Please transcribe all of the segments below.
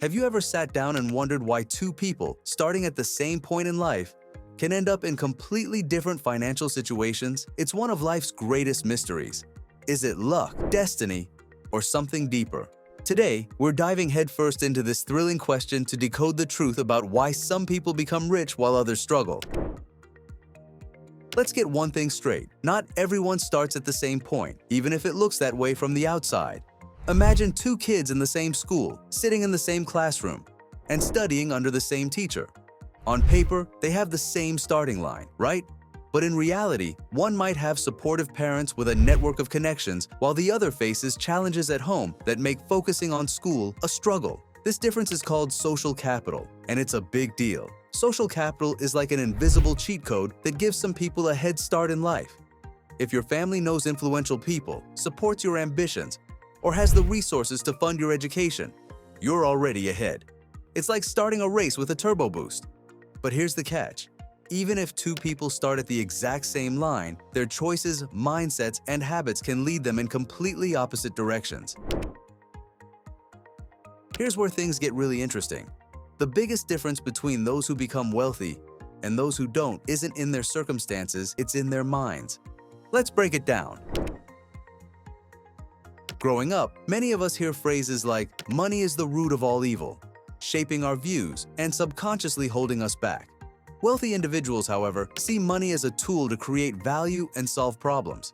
Have you ever sat down and wondered why two people, starting at the same point in life, can end up in completely different financial situations? It's one of life's greatest mysteries. Is it luck, destiny, or something deeper? Today, we're diving headfirst into this thrilling question to decode the truth about why some people become rich while others struggle. Let's get one thing straight. Not everyone starts at the same point, even if it looks that way from the outside. Imagine two kids in the same school, sitting in the same classroom, and studying under the same teacher. On paper, they have the same starting line, right? But in reality, one might have supportive parents with a network of connections, while the other faces challenges at home that make focusing on school a struggle. This difference is called social capital, and it's a big deal. Social capital is like an invisible cheat code that gives some people a head start in life. If your family knows influential people, supports your ambitions, or has the resources to fund your education, you're already ahead. It's like starting a race with a turbo boost. But here's the catch. Even if two people start at the exact same line, their choices, mindsets, and habits can lead them in completely opposite directions. Here's where things get really interesting. The biggest difference between those who become wealthy and those who don't isn't in their circumstances, it's in their minds. Let's break it down. Growing up, many of us hear phrases like, "Money is the root of all evil," shaping our views and subconsciously holding us back. Wealthy individuals, however, see money as a tool to create value and solve problems.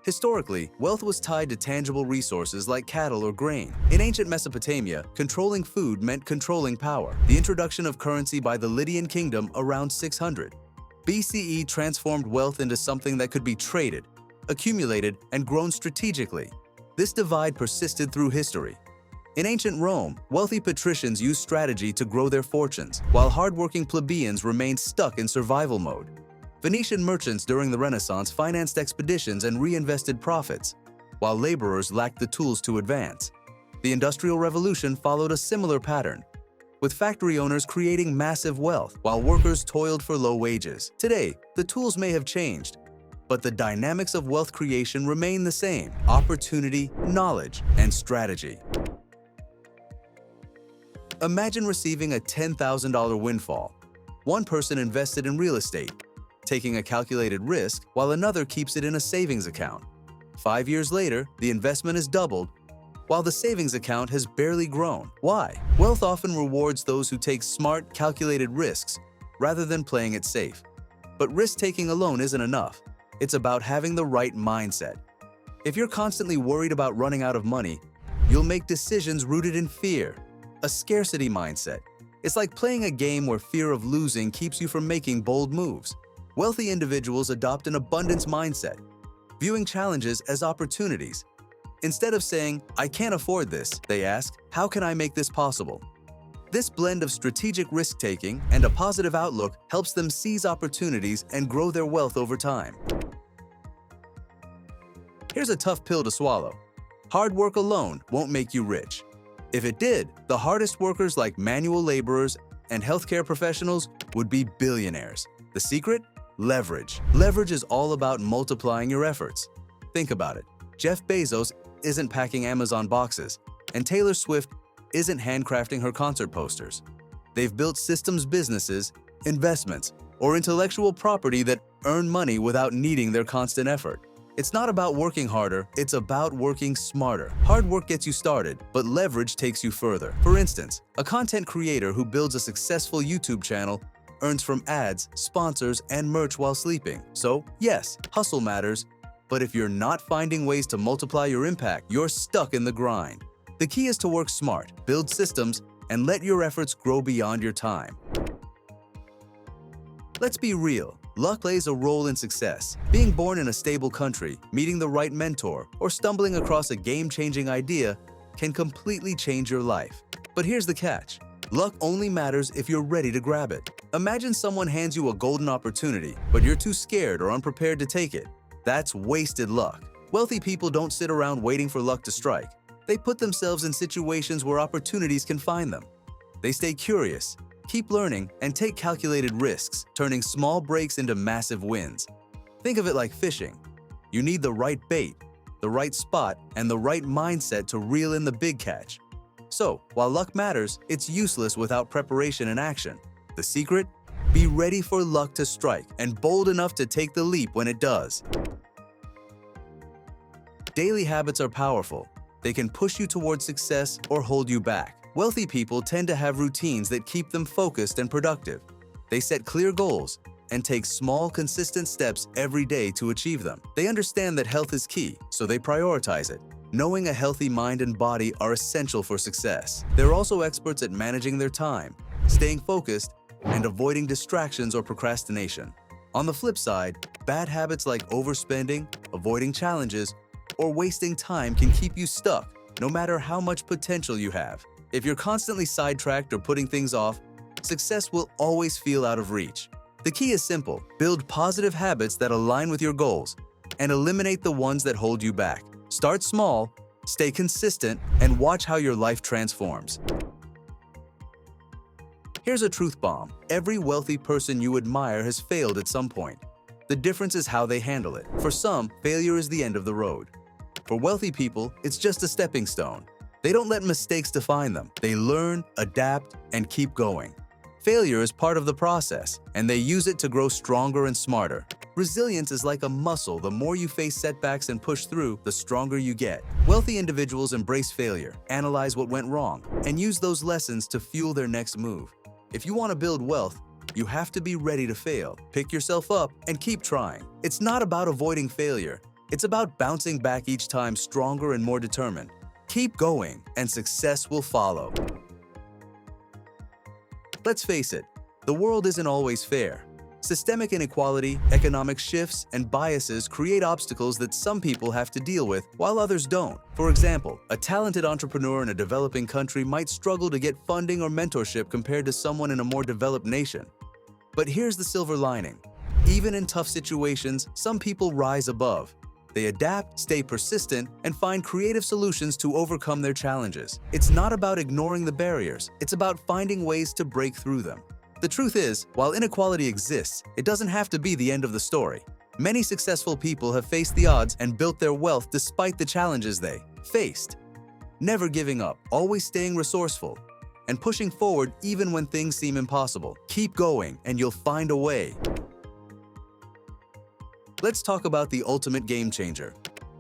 Historically, wealth was tied to tangible resources like cattle or grain. In ancient Mesopotamia, controlling food meant controlling power. The introduction of currency by the Lydian kingdom around 600 BCE transformed wealth into something that could be traded, accumulated, and grown strategically. This divide persisted through history. In ancient Rome, wealthy patricians used strategy to grow their fortunes, while hardworking plebeians remained stuck in survival mode. Venetian merchants during the Renaissance financed expeditions and reinvested profits, while laborers lacked the tools to advance. The Industrial Revolution followed a similar pattern, with factory owners creating massive wealth while workers toiled for low wages. Today, the tools may have changed, but the dynamics of wealth creation remain the same: opportunity, knowledge, and strategy. Imagine receiving a $10,000 windfall. One person invested in real estate, taking a calculated risk, while another keeps it in a savings account. 5 years later, the investment is doubled, while the savings account has barely grown. Why? Wealth often rewards those who take smart, calculated risks rather than playing it safe. But risk-taking alone isn't enough. It's about having the right mindset. If you're constantly worried about running out of money, you'll make decisions rooted in fear, a scarcity mindset. It's like playing a game where fear of losing keeps you from making bold moves. Wealthy individuals adopt an abundance mindset, viewing challenges as opportunities. Instead of saying, "I can't afford this," they ask, "How can I make this possible?" This blend of strategic risk-taking and a positive outlook helps them seize opportunities and grow their wealth over time. Here's a tough pill to swallow. Hard work alone won't make you rich. If it did, the hardest workers like manual laborers and healthcare professionals would be billionaires. The secret? Leverage. Leverage is all about multiplying your efforts. Think about it. Jeff Bezos isn't packing Amazon boxes, and Taylor Swift isn't handcrafting her concert posters. They've built systems businesses, investments, or intellectual property that earn money without needing their constant effort. It's not about working harder, it's about working smarter. Hard work gets you started, but leverage takes you further. For instance, a content creator who builds a successful YouTube channel earns from ads, sponsors, and merch while sleeping. So, yes, hustle matters, but if you're not finding ways to multiply your impact, you're stuck in the grind. The key is to work smart, build systems, and let your efforts grow beyond your time. Let's be real. Luck plays a role in success. Being born in a stable country, meeting the right mentor, or stumbling across a game-changing idea can completely change your life. But here's the catch. Luck only matters if you're ready to grab it. Imagine someone hands you a golden opportunity, but you're too scared or unprepared to take it. That's wasted luck. Wealthy people don't sit around waiting for luck to strike. They put themselves in situations where opportunities can find them. They stay curious, keep learning, and take calculated risks, turning small breaks into massive wins. Think of it like fishing. You need the right bait, the right spot, and the right mindset to reel in the big catch. So, while luck matters, it's useless without preparation and action. The secret? Be ready for luck to strike and bold enough to take the leap when it does. Daily habits are powerful. They can push you towards success or hold you back. Wealthy people tend to have routines that keep them focused and productive. They set clear goals and take small, consistent steps every day to achieve them. They understand that health is key, so they prioritize it. Knowing a healthy mind and body are essential for success. They're also experts at managing their time, staying focused, and avoiding distractions or procrastination. On the flip side, bad habits like overspending, avoiding challenges, or wasting time can keep you stuck, no matter how much potential you have. If you're constantly sidetracked or putting things off, success will always feel out of reach. The key is simple: build positive habits that align with your goals and eliminate the ones that hold you back. Start small, stay consistent, and watch how your life transforms. Here's a truth bomb. Every wealthy person you admire has failed at some point. The difference is how they handle it. For some, failure is the end of the road. For wealthy people, it's just a stepping stone. They don't let mistakes define them. They learn, adapt, and keep going. Failure is part of the process, and they use it to grow stronger and smarter. Resilience is like a muscle. The more you face setbacks and push through, the stronger you get. Wealthy individuals embrace failure, analyze what went wrong, and use those lessons to fuel their next move. If you want to build wealth, you have to be ready to fail. Pick yourself up and keep trying. It's not about avoiding failure. It's about bouncing back each time stronger and more determined. Keep going, and success will follow. Let's face it, the world isn't always fair. Systemic inequality, economic shifts, and biases create obstacles that some people have to deal with while others don't. For example, a talented entrepreneur in a developing country might struggle to get funding or mentorship compared to someone in a more developed nation. But here's the silver lining. Even in tough situations, some people rise above. They adapt, stay persistent, and find creative solutions to overcome their challenges. It's not about ignoring the barriers. It's about finding ways to break through them. The truth is, while inequality exists, it doesn't have to be the end of the story. Many successful people have faced the odds and built their wealth despite the challenges they faced. Never giving up, always staying resourceful, and pushing forward even when things seem impossible. Keep going, and you'll find a way. Let's talk about the ultimate game changer: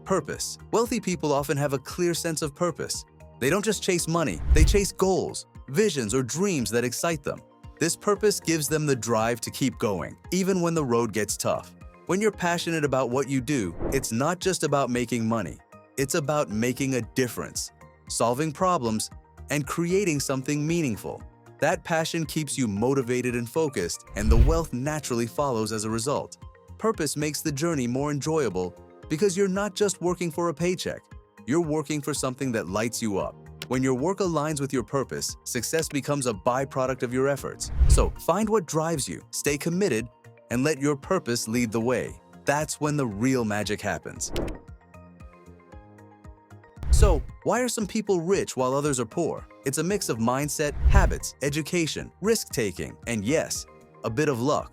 purpose. Wealthy people often have a clear sense of purpose. They don't just chase money, they chase goals, visions, or dreams that excite them. This purpose gives them the drive to keep going, even when the road gets tough. When you're passionate about what you do, it's not just about making money. It's about making a difference, solving problems, and creating something meaningful. That passion keeps you motivated and focused, and the wealth naturally follows as a result. Purpose makes the journey more enjoyable because you're not just working for a paycheck. You're working for something that lights you up. When your work aligns with your purpose, success becomes a byproduct of your efforts. So find what drives you, stay committed, and let your purpose lead the way. That's when the real magic happens. So, why are some people rich while others are poor? It's a mix of mindset, habits, education, risk-taking, and yes, a bit of luck.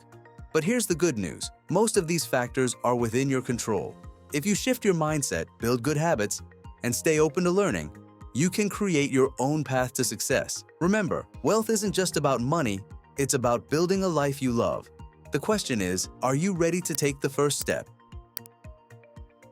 But here's the good news. Most of these factors are within your control. If you shift your mindset, build good habits, and stay open to learning, you can create your own path to success. Remember, wealth isn't just about money, it's about building a life you love. The question is, are you ready to take the first step?